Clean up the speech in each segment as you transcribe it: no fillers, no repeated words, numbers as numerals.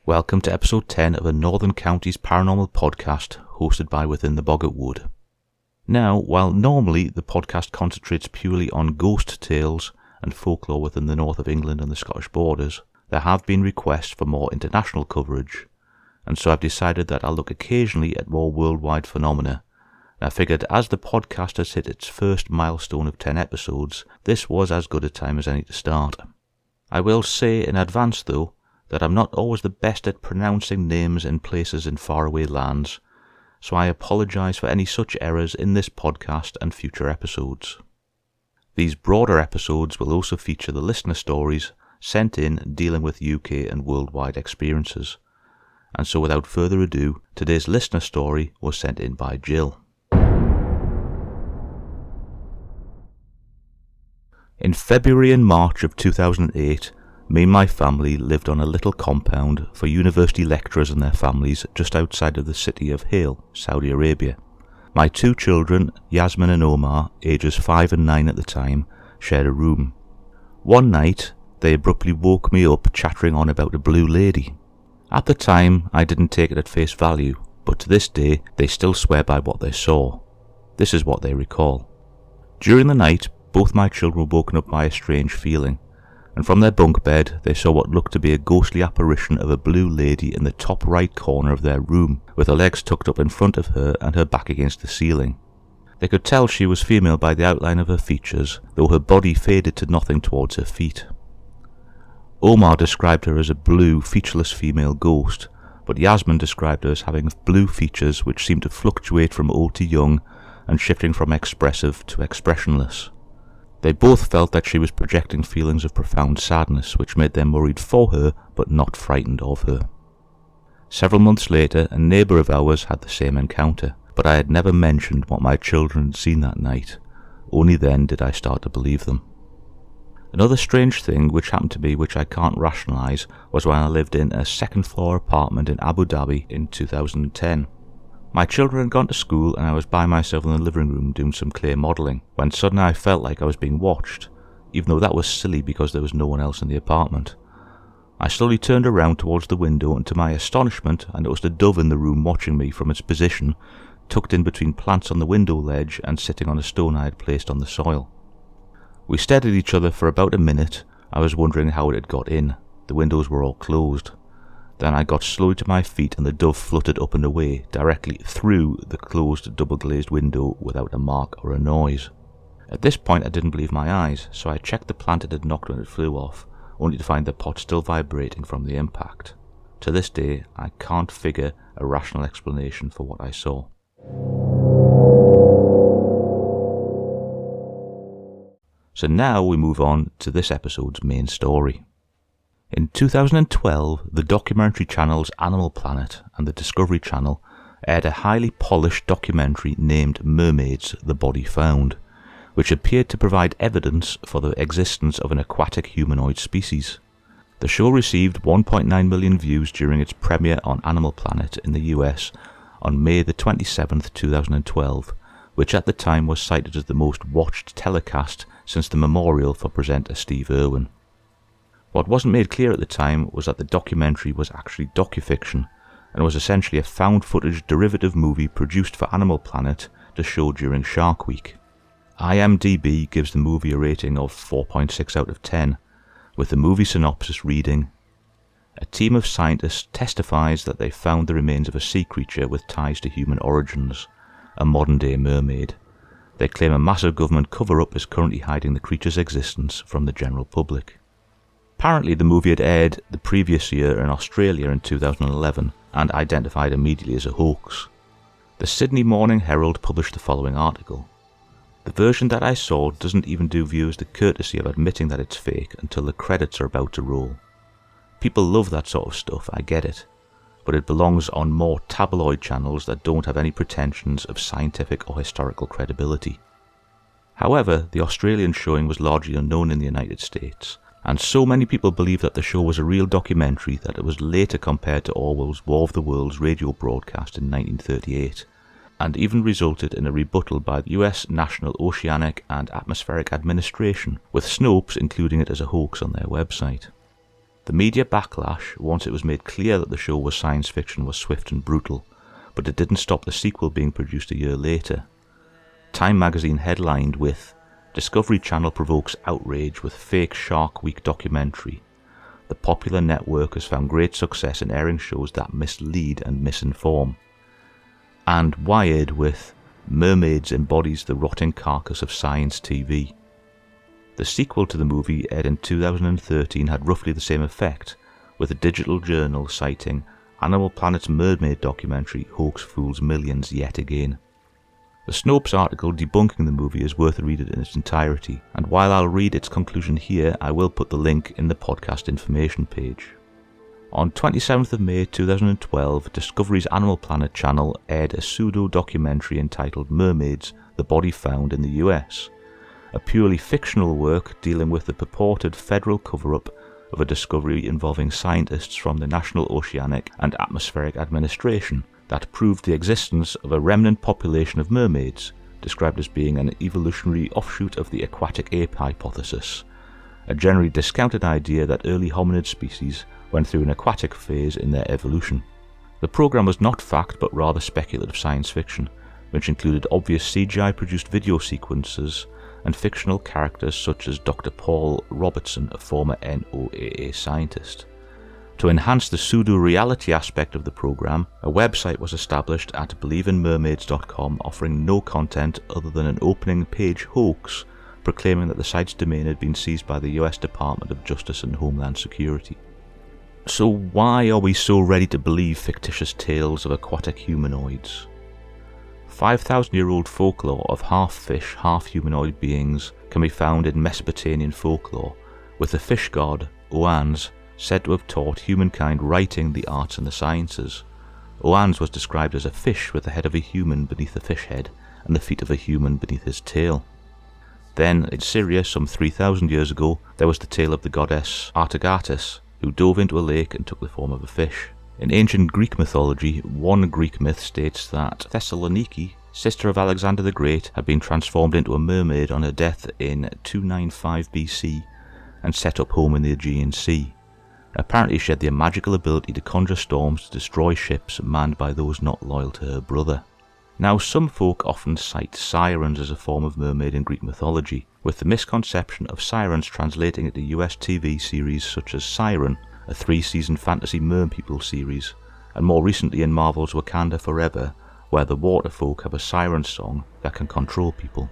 Welcome to episode 10 of a Northern Counties Paranormal podcast hosted by Within the Boggart Wood. Now, while normally the podcast concentrates purely on ghost tales and folklore within the north of England and the Scottish borders, there have been requests for more international coverage, and so I've decided that I'll look occasionally at more worldwide phenomena. And I figured as the podcast has hit its first milestone of 10 episodes, this was as good a time as any to start. I will say in advance though, that I'm not always the best at pronouncing names and places in faraway lands, so I apologise for any such errors in this podcast and future episodes. These broader episodes will also feature the listener stories sent in dealing with UK and worldwide experiences. And so without further ado, today's listener story was sent in by Jill. In February and March of 2008, me and my family lived on a little compound for university lecturers and their families just outside of the city of Hale, Saudi Arabia. My two children, Yasmin and Omar, ages 5 and 9 at the time, shared a room. One night, they abruptly woke me up chattering on about a blue lady. At the time, I didn't take it at face value, but to this day, they still swear by what they saw. This is what they recall. During the night, both my children were woken up by a strange feeling, and from their bunk bed they saw what looked to be a ghostly apparition of a blue lady in the top right corner of their room, with her legs tucked up in front of her and her back against the ceiling. They could tell she was female by the outline of her features, though her body faded to nothing towards her feet. Omar described her as a blue, featureless female ghost, but Yasmin described her as having blue features which seemed to fluctuate from old to young and shifting from expressive to expressionless. They both felt that she was projecting feelings of profound sadness, which made them worried for her, but not frightened of her. Several months later, a neighbour of ours had the same encounter, but I had never mentioned what my children had seen that night. Only then did I start to believe them. Another strange thing which happened to me which I can't rationalise was when I lived in a second-floor apartment in Abu Dhabi in 2010. My children had gone to school and I was by myself in the living room doing some clay modelling, when suddenly I felt like I was being watched, even though that was silly because there was no one else in the apartment. I slowly turned around towards the window and to my astonishment I noticed a dove in the room watching me from its position, tucked in between plants on the window ledge and sitting on a stone I had placed on the soil. We stared at each other for about a minute. I was wondering how it had got in. The windows were all closed. Then I got slowly to my feet and the dove fluttered up and away, directly through the closed double-glazed window without a mark or a noise. At this point I didn't believe my eyes, so I checked the plant it had knocked when it flew off, only to find the pot still vibrating from the impact. To this day, I can't figure a rational explanation for what I saw. So now we move on to this episode's main story. In 2012, the documentary channels Animal Planet and the Discovery Channel aired a highly polished documentary named Mermaids, The Body Found, which appeared to provide evidence for the existence of an aquatic humanoid species. The show received 1.9 million views during its premiere on Animal Planet in the US on May the 27th, 2012, which at the time was cited as the most watched telecast since the memorial for presenter Steve Irwin. What wasn't made clear at the time was that the documentary was actually docufiction and was essentially a found footage derivative movie produced for Animal Planet to show during Shark Week. IMDb gives the movie a rating of 4.6 out of 10, with the movie synopsis reading, "A team of scientists testifies that they found the remains of a sea creature with ties to human origins, a modern-day mermaid. They claim a massive government cover-up is currently hiding the creature's existence from the general public." Apparently the movie had aired the previous year in Australia in 2011 and identified immediately as a hoax. The Sydney Morning Herald published the following article. "The version that I saw doesn't even do viewers the courtesy of admitting that it's fake until the credits are about to roll. People love that sort of stuff, I get it, but it belongs on more tabloid channels that don't have any pretensions of scientific or historical credibility." However, the Australian showing was largely unknown in the United States, and so many people believed that the show was a real documentary that it was later compared to Orwell's War of the Worlds radio broadcast in 1938, and even resulted in a rebuttal by the US National Oceanic and Atmospheric Administration, with Snopes including it as a hoax on their website. The media backlash, once it was made clear that the show was science fiction, was swift and brutal, but it didn't stop the sequel being produced a year later. Time magazine headlined with, "Discovery Channel provokes outrage with fake Shark Week documentary. The popular network has found great success in airing shows that mislead and misinform." And Wired with, "Mermaids embodies the rotting carcass of science TV." The sequel to the movie, aired in 2013, had roughly the same effect, with a digital journal citing Animal Planet's Mermaid documentary hoax fools millions yet again. The Snopes article debunking the movie is worth a read in its entirety, and while I'll read its conclusion here, I will put the link in the podcast information page. On 27th of May 2012, Discovery's Animal Planet channel aired a pseudo-documentary entitled Mermaids, the Body Found in the US, a purely fictional work dealing with the purported federal cover-up of a discovery involving scientists from the National Oceanic and Atmospheric Administration that proved the existence of a remnant population of mermaids, described as being an evolutionary offshoot of the aquatic ape hypothesis, a generally discounted idea that early hominid species went through an aquatic phase in their evolution. The programme was not fact but rather speculative science fiction, which included obvious CGI-produced video sequences and fictional characters such as Dr. Paul Robertson, a former NOAA scientist. To enhance the pseudo-reality aspect of the programme, a website was established at believeinmermaids.com offering no content other than an opening page hoax proclaiming that the site's domain had been seized by the US Department of Justice and Homeland Security. So why are we so ready to believe fictitious tales of aquatic humanoids? 5,000-year-old folklore of half-fish, half-humanoid beings can be found in Mesopotamian folklore, with the fish god, Oannes, said to have taught humankind writing, the arts and the sciences. Oannes was described as a fish with the head of a human beneath the fish head and the feet of a human beneath his tail. Then, in Syria some 3,000 years ago, there was the tale of the goddess Artagatis, who dove into a lake and took the form of a fish. In ancient Greek mythology, one Greek myth states that Thessaloniki, sister of Alexander the Great, had been transformed into a mermaid on her death in 295 BC and set up home in the Aegean Sea. Apparently she had the magical ability to conjure storms to destroy ships manned by those not loyal to her brother. Now, some folk often cite sirens as a form of mermaid in Greek mythology, with the misconception of sirens translating into US TV series such as Siren, a 3-season fantasy merpeople series, and more recently in Marvel's Wakanda Forever, where the water folk have a siren song that can control people.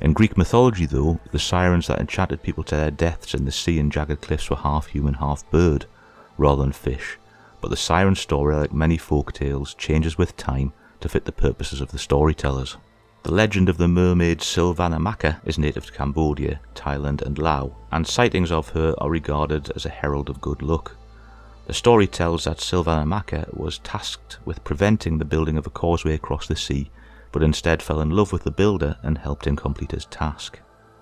In Greek mythology though, the sirens that enchanted people to their deaths in the sea and jagged cliffs were half human, half bird, rather than fish, but the siren story, like many folk tales, changes with time to fit the purposes of the storytellers. The legend of the mermaid Silvanamaka is native to Cambodia, Thailand and Laos, and sightings of her are regarded as a herald of good luck. The story tells that Silvanamaka was tasked with preventing the building of a causeway across the sea, but instead fell in love with the builder and helped him complete his task.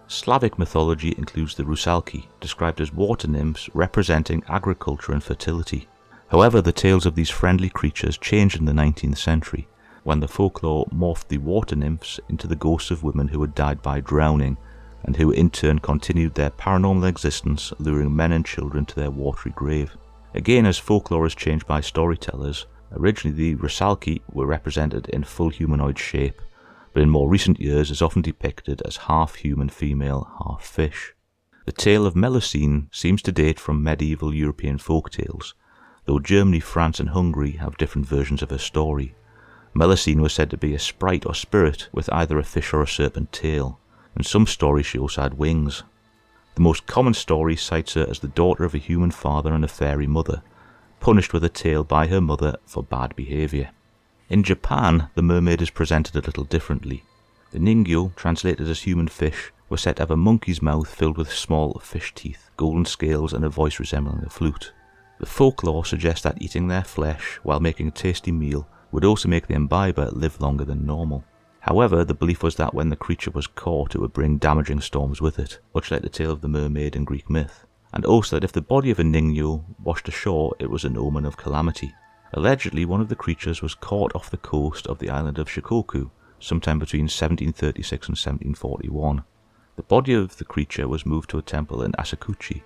Slavic mythology includes the Rusalki, described as water nymphs representing agriculture and fertility. However, the tales of these friendly creatures changed in the 19th century, when the folklore morphed the water nymphs into the ghosts of women who had died by drowning, and who in turn continued their paranormal existence, luring men and children to their watery grave. Again, as folklore is changed by storytellers, originally the Rusalki were represented in full humanoid shape, but in more recent years is often depicted as half-human female, half-fish. The tale of Melusine seems to date from medieval European folktales, though Germany, France and Hungary have different versions of her story. Melusine was said to be a sprite or spirit with either a fish or a serpent tail. In some stories she also had wings. The most common story cites her as the daughter of a human father and a fairy mother, punished with a tail by her mother for bad behaviour. In Japan, the mermaid is presented a little differently. The Ningyo, translated as human fish, were said to have a monkey's mouth filled with small fish teeth, golden scales and a voice resembling a flute. The folklore suggests that eating their flesh while making a tasty meal would also make the imbiber live longer than normal. However, the belief was that when the creature was caught it would bring damaging storms with it, much like the tale of the mermaid in Greek myth, and also that if the body of a Ningyo washed ashore it was an omen of calamity. Allegedly, one of the creatures was caught off the coast of the island of Shikoku, sometime between 1736 and 1741. The body of the creature was moved to a temple in Asakuchi,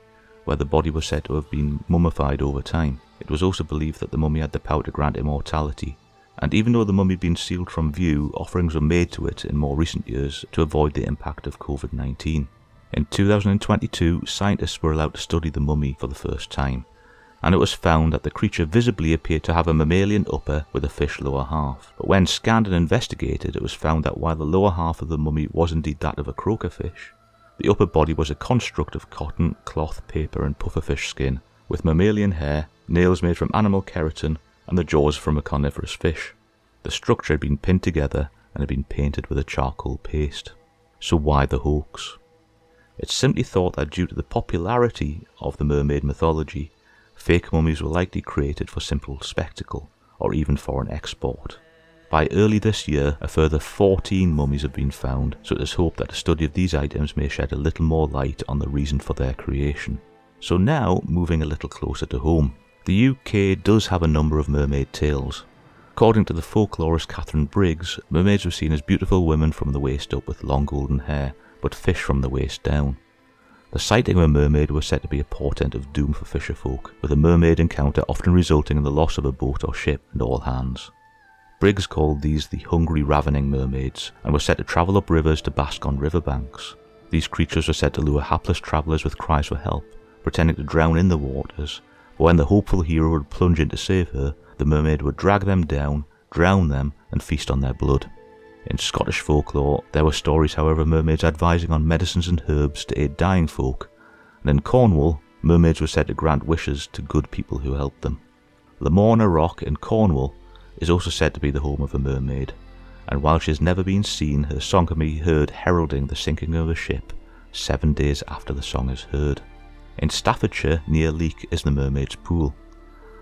where the body was said to have been mummified over time. It was also believed that the mummy had the power to grant immortality, and even though the mummy had been sealed from view, offerings were made to it in more recent years to avoid the impact of COVID-19. In 2022, scientists were allowed to study the mummy for the first time, and it was found that the creature visibly appeared to have a mammalian upper with a fish lower half. But when scanned and investigated, it was found that while the lower half of the mummy was indeed that of a croakerfish, the upper body was a construct of cotton, cloth, paper and pufferfish skin, with mammalian hair, nails made from animal keratin, and the jaws from a carnivorous fish. The structure had been pinned together and had been painted with a charcoal paste. So why the hoax? It's simply thought that due to the popularity of the mermaid mythology, fake mummies were likely created for simple spectacle, or even for an export. By early this year, a further 14 mummies have been found, so it is hoped that a study of these items may shed a little more light on the reason for their creation. So now, moving a little closer to home. The UK does have a number of mermaid tales. According to the folklorist Catherine Briggs, mermaids were seen as beautiful women from the waist up with long golden hair, but fish from the waist down. The sighting of a mermaid was said to be a portent of doom for fisherfolk, with a mermaid encounter often resulting in the loss of a boat or ship and all hands. Briggs called these the hungry, ravening mermaids, and were said to travel up rivers to bask on riverbanks. These creatures were said to lure hapless travellers with cries for help, pretending to drown in the waters, but when the hopeful hero would plunge in to save her, the mermaid would drag them down, drown them, and feast on their blood. In Scottish folklore, there were stories, however, of mermaids advising on medicines and herbs to aid dying folk, and in Cornwall, mermaids were said to grant wishes to good people who helped them. Lamorna Rock in Cornwall is also said to be the home of a mermaid, and while she has never been seen, her song can be heard heralding the sinking of a ship 7 days after the song is heard. In Staffordshire, near Leek, is the Mermaid's Pool.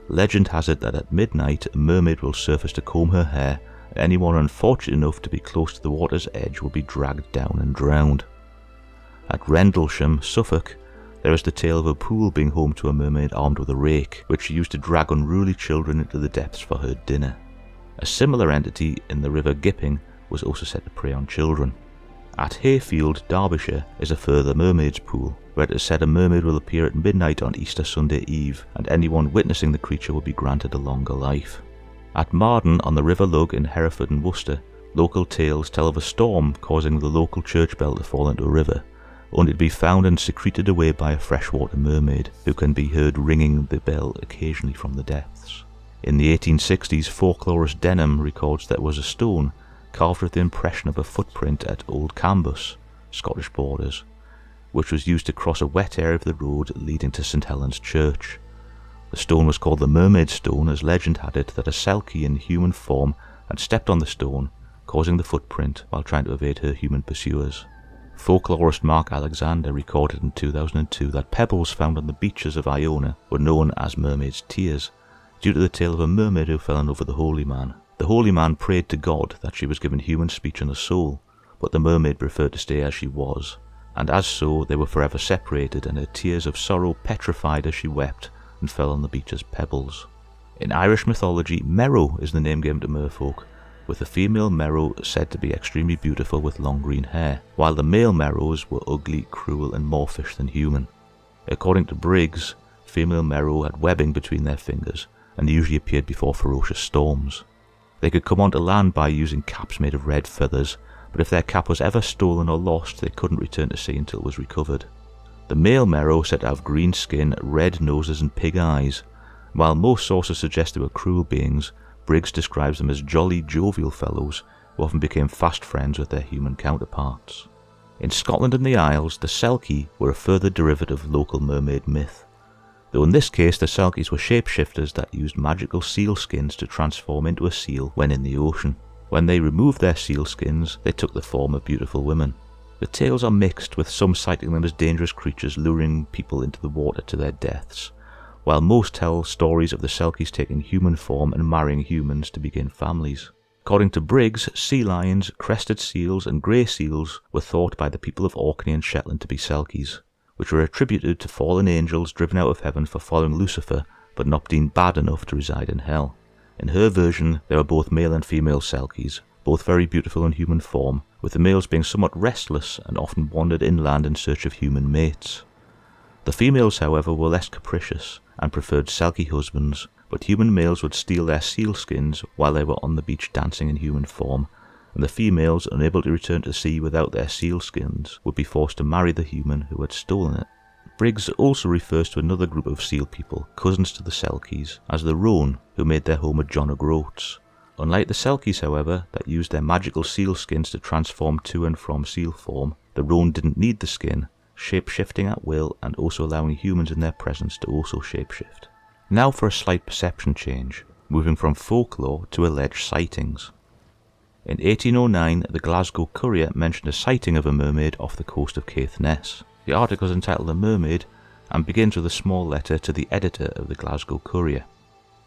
Legend has it that at midnight, a mermaid will surface to comb her hair, and anyone unfortunate enough to be close to the water's edge will be dragged down and drowned. At Rendlesham, Suffolk, there is the tale of a pool being home to a mermaid armed with a rake, which she used to drag unruly children into the depths for her dinner. A similar entity in the River Gipping was also said to prey on children. At Hayfield, Derbyshire, is a further mermaid's pool, where it is said a mermaid will appear at midnight on Easter Sunday Eve, and anyone witnessing the creature will be granted a longer life. At Marden on the River Lug in Hereford and Worcester, local tales tell of a storm causing the local church bell to fall into a river, only to be found and secreted away by a freshwater mermaid, who can be heard ringing the bell occasionally from the depths. In the 1860s, folklorist Denham records there was a stone carved with the impression of a footprint at Old Cambus, Scottish borders, which was used to cross a wet area of the road leading to St Helen's Church. The stone was called the Mermaid Stone, as legend had it that a Selkie in human form had stepped on the stone, causing the footprint while trying to evade her human pursuers. Folklorist Mark Alexander recorded in 2002 that pebbles found on the beaches of Iona were known as mermaid's tears, due to the tale of a mermaid who fell in love with the holy man. The holy man prayed to God that she was given human speech and a soul, but the mermaid preferred to stay as she was, and as so they were forever separated, and her tears of sorrow petrified as she wept and fell on the beach as pebbles. In Irish mythology, Merrow is the name given to merfolk, with the female Merrow said to be extremely beautiful with long green hair, while the male Merrows were ugly, cruel and more fish than human. According to Briggs, female Merrow had webbing between their fingers, and usually appeared before ferocious storms. They could come onto land by using caps made of red feathers, but if their cap was ever stolen or lost, they couldn't return to sea until it was recovered. The male Merrow said to have green skin, red noses and pig eyes. While most sources suggest they were cruel beings, Briggs describes them as jolly, jovial fellows who often became fast friends with their human counterparts. In Scotland and the Isles, the Selkie were a further derivative of local mermaid myth, though in this case the Selkies were shapeshifters that used magical seal skins to transform into a seal when in the ocean. When they removed their seal skins, they took the form of beautiful women. The tales are mixed, with some citing them as dangerous creatures luring people into the water to their deaths, while most tell stories of the Selkies taking human form and marrying humans to begin families. According to Briggs, sea lions, crested seals and grey seals were thought by the people of Orkney and Shetland to be Selkies, which were attributed to fallen angels driven out of heaven for following Lucifer but not deemed bad enough to reside in hell. In her version, there were both male and female Selkies, both very beautiful in human form, with the males being somewhat restless and often wandered inland in search of human mates. The females, however, were less capricious and preferred selkie husbands, but human males would steal their seal skins while they were on the beach dancing in human form, and the females, unable to return to sea without their seal skins, would be forced to marry the human who had stolen it. Briggs also refers to another group of seal people, cousins to the selkies, as the roan, who made their home at John O'Groats. Unlike the selkies, however, that used their magical seal skins to transform to and from seal form, the roan didn't need the skin, shape-shifting at will and also allowing humans in their presence to also shape-shift. Now for a slight perception change, moving from folklore to alleged sightings. In 1809, the Glasgow Courier mentioned a sighting of a mermaid off the coast of Caithness. The article is entitled "The Mermaid" and begins with a small letter to the editor of the Glasgow Courier.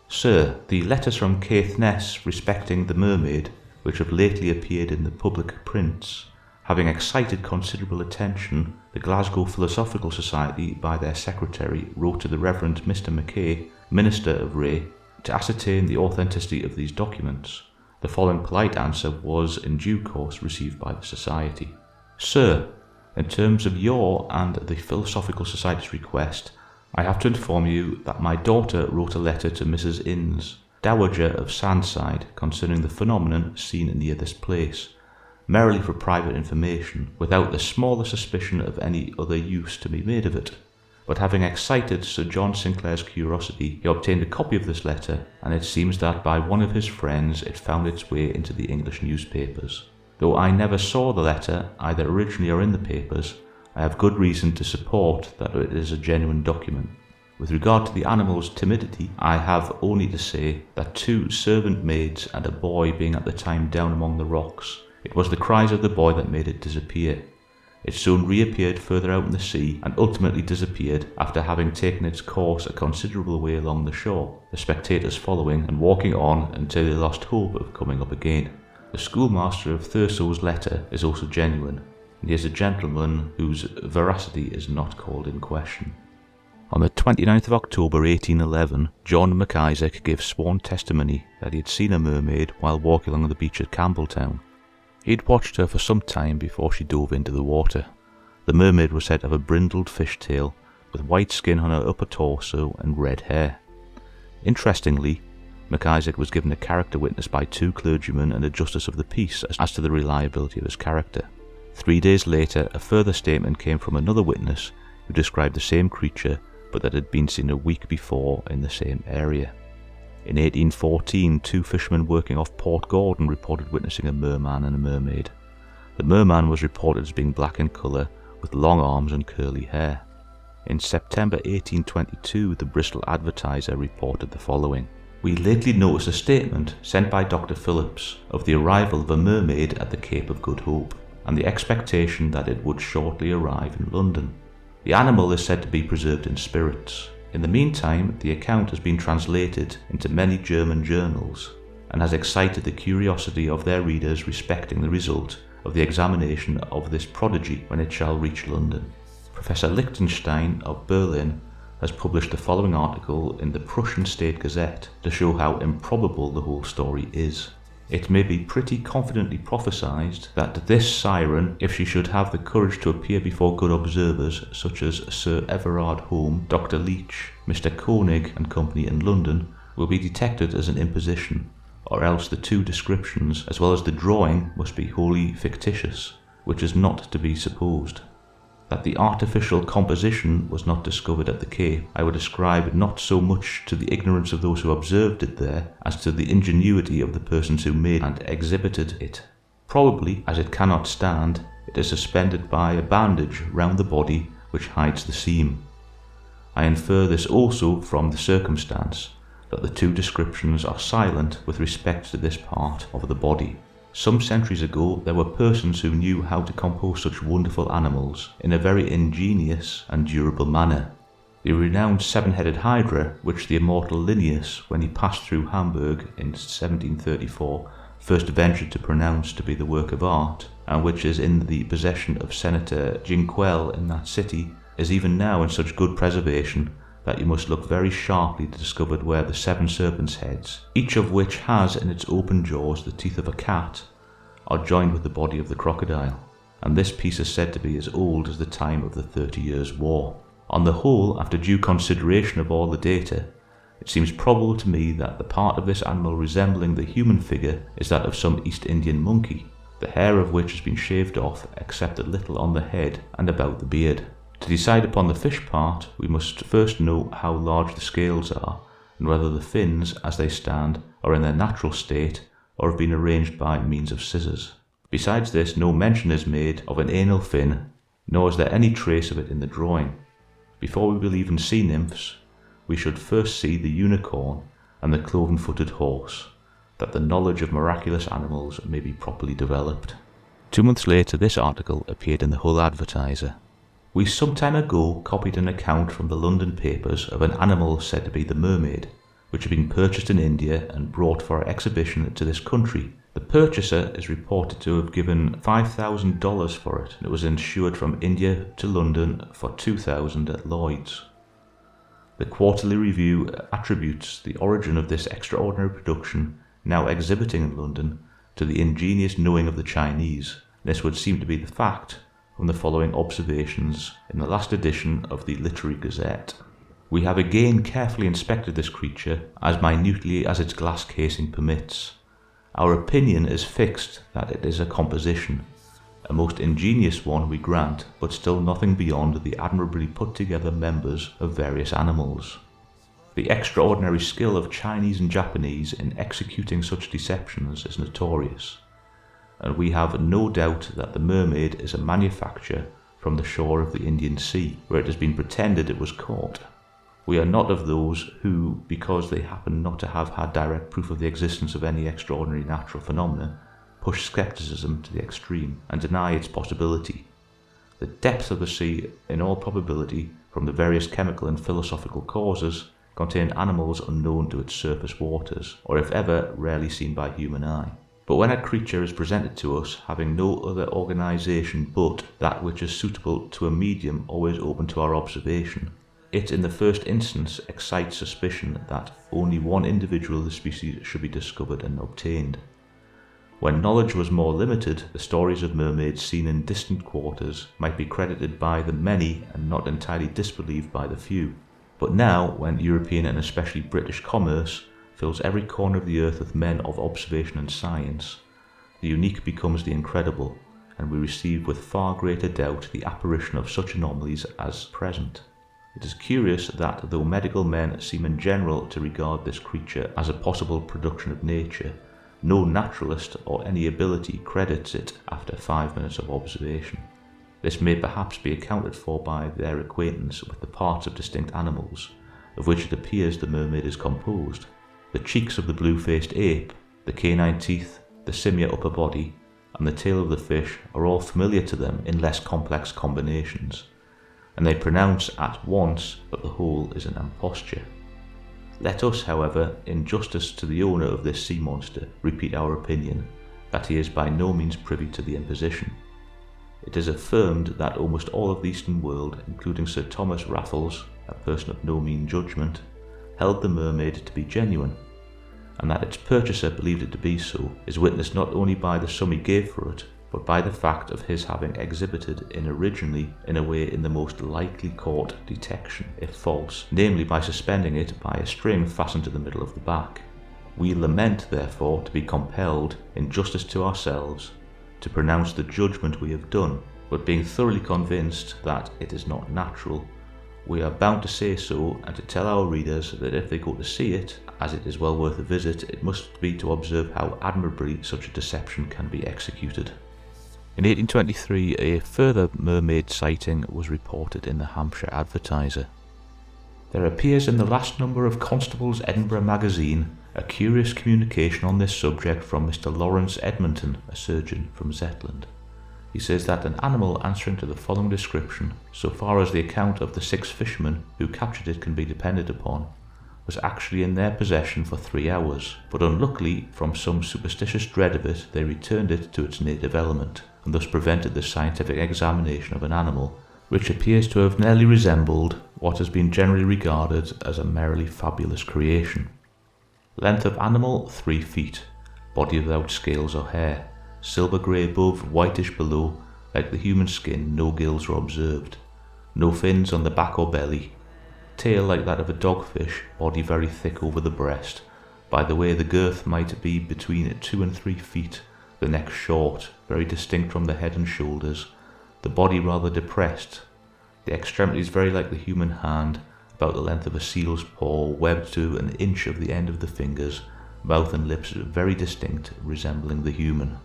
Sir, the letters from Caithness respecting the mermaid, which have lately appeared in the public prints, having excited considerable attention, the Glasgow Philosophical Society, by their secretary, wrote to the Reverend Mr. Mackay, Minister of Ray, to ascertain the authenticity of these documents. The following polite answer was in due course received by the Society. Sir, in terms of your and the Philosophical Society's request, I have to inform you that my daughter wrote a letter to Mrs. Innes, Dowager of Sandside, concerning the phenomenon seen near this place, merely for private information, without the smallest suspicion of any other use to be made of it. But having excited Sir John Sinclair's curiosity, he obtained a copy of this letter, and it seems that by one of his friends it found its way into the English newspapers. Though I never saw the letter, either originally or in the papers, I have good reason to support that it is a genuine document. With regard to the animal's timidity, I have only to say that 2 servant maids and a boy being at the time down among the rocks, it was the cries of the boy that made it disappear. It soon reappeared further out in the sea and ultimately disappeared after having taken its course a considerable way along the shore, the spectators following and walking on until they lost hope of coming up again. The schoolmaster of Thursow's letter is also genuine, and he is a gentleman whose veracity is not called in question. On the 29th of October 1811, John MacIsaac gave sworn testimony that he had seen a mermaid while walking along the beach at Campbelltown. He had watched her for some time before she dove into the water. The mermaid was said to have a brindled fishtail, with white skin on her upper torso and red hair. Interestingly, MacIsaac was given a character witness by 2 clergymen and a justice of the peace as to the reliability of his character. 3 days later, a further statement came from another witness who described the same creature, but that had been seen a week before in the same area. In 1814, 2 fishermen working off Port Gordon reported witnessing a merman and a mermaid. The merman was reported as being black in colour, with long arms and curly hair. In September 1822, the Bristol Advertiser reported the following. We lately noticed a statement sent by Dr. Phillips of the arrival of a mermaid at the Cape of Good Hope, and the expectation that it would shortly arrive in London. The animal is said to be preserved in spirits. In the meantime, the account has been translated into many German journals and has excited the curiosity of their readers respecting the result of the examination of this prodigy when it shall reach London. Professor Lichtenstein of Berlin has published the following article in the Prussian State Gazette to show how improbable the whole story is. It may be pretty confidently prophesied that this siren, if she should have the courage to appear before good observers such as Sir Everard Home, Dr. Leach, Mr. Koenig and Company in London, will be detected as an imposition, or else the 2 descriptions as well as the drawing must be wholly fictitious, which is not to be supposed. That the artificial composition was not discovered at the Cape, I would ascribe not so much to the ignorance of those who observed it there, as to the ingenuity of the persons who made and exhibited it. Probably, as it cannot stand, it is suspended by a bandage round the body which hides the seam. I infer this also from the circumstance that the 2 descriptions are silent with respect to this part of the body. Some centuries ago, there were persons who knew how to compose such wonderful animals in a very ingenious and durable manner. The renowned 7-headed hydra, which the immortal Linnaeus, when he passed through Hamburg in 1734, first ventured to pronounce to be the work of art, and which is in the possession of Senator Jinquel in that city, is even now in such good preservation that you must look very sharply to discover where the 7 serpents' heads, each of which has in its open jaws the teeth of a cat, are joined with the body of the crocodile, and this piece is said to be as old as the time of the 30 Years' War. On the whole, after due consideration of all the data, it seems probable to me that the part of this animal resembling the human figure is that of some East Indian monkey, the hair of which has been shaved off except a little on the head and about the beard. To decide upon the fish part, we must first know how large the scales are, and whether the fins, as they stand, are in their natural state or have been arranged by means of scissors. Besides this, no mention is made of an anal fin, nor is there any trace of it in the drawing. Before we believe in sea nymphs, we should first see the unicorn and the cloven-footed horse, that the knowledge of miraculous animals may be properly developed. 2 months later, this article appeared in the Hull Advertiser. We some time ago copied an account from the London papers of an animal said to be the mermaid, which had been purchased in India and brought for exhibition to this country. The purchaser is reported to have given $5,000 for it, and it was insured from India to London for $2,000 at Lloyd's. The Quarterly Review attributes the origin of this extraordinary production, now exhibiting in London, to the ingenious knowing of the Chinese. This would seem to be the fact from the following observations in the last edition of the Literary Gazette. We have again carefully inspected this creature as minutely as its glass casing permits. Our opinion is fixed that it is a composition, a most ingenious one we grant, but still nothing beyond the admirably put together members of various animals. The extraordinary skill of Chinese and Japanese in executing such deceptions is notorious, and we have no doubt that the mermaid is a manufacture from the shore of the Indian Sea, where it has been pretended it was caught. We are not of those who, because they happen not to have had direct proof of the existence of any extraordinary natural phenomena, push scepticism to the extreme and deny its possibility. The depths of the sea, in all probability, from the various chemical and philosophical causes, contain animals unknown to its surface waters, or if ever, rarely seen by human eye. But when a creature is presented to us having no other organisation but that which is suitable to a medium always open to our observation, it in the first instance excites suspicion that only one individual of the species should be discovered and obtained. When knowledge was more limited, the stories of mermaids seen in distant quarters might be credited by the many and not entirely disbelieved by the few. But now, when European and especially British commerce fills every corner of the earth with men of observation and science, the unique becomes the incredible, and we receive with far greater doubt the apparition of such anomalies as present. It is curious that though medical men seem in general to regard this creature as a possible production of nature, no naturalist or any ability credits it after 5 minutes of observation. This may perhaps be accounted for by their acquaintance with the parts of distinct animals, of which it appears the mermaid is composed. The cheeks of the blue-faced ape, the canine teeth, the simian upper body, and the tail of the fish are all familiar to them in less complex combinations, and they pronounce at once that the whole is an imposture. Let us, however, in justice to the owner of this sea monster, repeat our opinion that he is by no means privy to the imposition. It is affirmed that almost all of the Eastern world, including Sir Thomas Raffles, a person of no mean judgment, held the mermaid to be genuine, and that its purchaser believed it to be so is witnessed not only by the sum he gave for it, but by the fact of his having exhibited it originally in a way in the most likely caught detection, if false, namely by suspending it by a string fastened to the middle of the back. We lament, therefore, to be compelled, in justice to ourselves, to pronounce the judgment we have done, but being thoroughly convinced that it is not natural, we are bound to say so and to tell our readers that if they go to see it, as it is well worth a visit, it must be to observe how admirably such a deception can be executed. In 1823, a further mermaid sighting was reported in the Hampshire Advertiser. There appears in the last number of Constable's Edinburgh magazine a curious communication on this subject from Mr. Lawrence Edmonton, a surgeon from Zetland. He says that an animal answering to the following description, so far as the account of the 6 fishermen who captured it can be depended upon, was actually in their possession for 3 hours, but unluckily, from some superstitious dread of it, they returned it to its native element, and thus prevented the scientific examination of an animal, which appears to have nearly resembled what has been generally regarded as a merely fabulous creation. Length of animal 3 feet, body without scales or hair, silver grey above, whitish below, like the human skin, no gills were observed. No fins on the back or belly. Tail like that of a dogfish, body very thick over the breast. By the way, the girth might be between 2 and 3 feet, the neck short, very distinct from the head and shoulders, the body rather depressed, the extremities very like the human hand, about the length of a seal's paw, webbed to an inch of the end of the fingers, mouth and lips very distinct, resembling the human.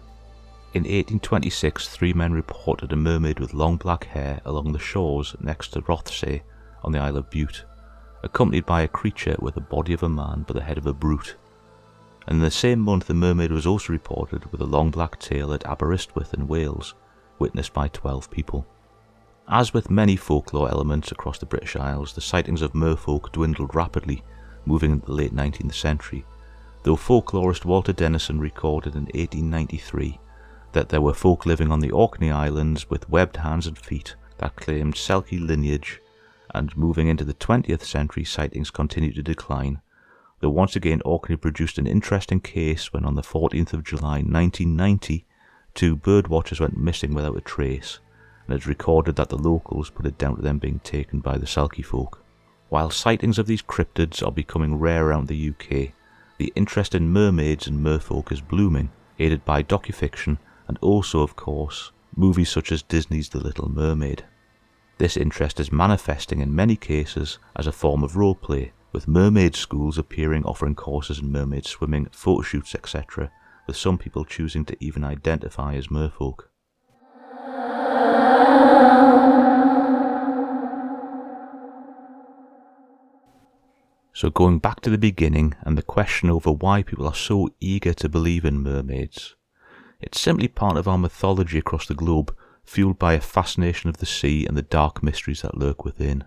In 1826, 3 men reported a mermaid with long black hair along the shores next to Rothsay on the Isle of Bute, accompanied by a creature with the body of a man but the head of a brute. And in the same month, a mermaid was also reported with a long black tail at Aberystwyth in Wales, witnessed by 12 people. As with many folklore elements across the British Isles, the sightings of merfolk dwindled rapidly, moving into the late 19th century, though folklorist Walter Dennison recorded in 1893 that there were folk living on the Orkney Islands with webbed hands and feet that claimed Selkie lineage, and moving into the 20th century, sightings continued to decline, though once again Orkney produced an interesting case when on the 14th of July 1990, 2 birdwatchers went missing without a trace, and it's recorded that the locals put it down to them being taken by the Selkie folk. While sightings of these cryptids are becoming rare around the UK, the interest in mermaids and merfolk is blooming, aided by docufiction and also, of course, movies such as Disney's The Little Mermaid. This interest is manifesting in many cases as a form of roleplay, with mermaid schools appearing offering courses in mermaid swimming, photoshoots, etc., with some people choosing to even identify as merfolk. So going back to the beginning and the question over why people are so eager to believe in mermaids, it's simply part of our mythology across the globe, fueled by a fascination of the sea and the dark mysteries that lurk within.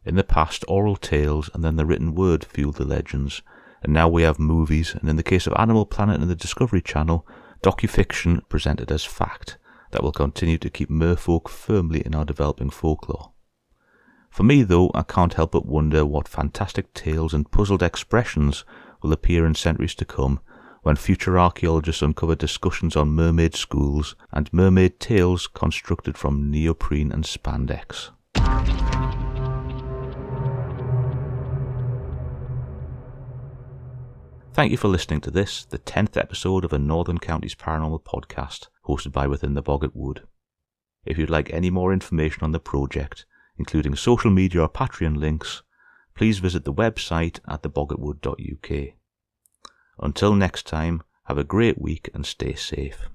In the past, oral tales and then the written word fueled the legends, and now we have movies, and in the case of Animal Planet and the Discovery Channel, docufiction presented as fact that will continue to keep merfolk firmly in our developing folklore. For me though, I can't help but wonder what fantastic tales and puzzled expressions will appear in centuries to come when future archaeologists uncover discussions on mermaid schools and mermaid tales constructed from neoprene and spandex. Thank you for listening to this, the 10th episode of a Northern Counties Paranormal podcast hosted by Within the Boggart Wood. If you'd like any more information on the project, including social media or Patreon links, please visit the website at theboggartwood.uk. Until next time, have a great week and stay safe.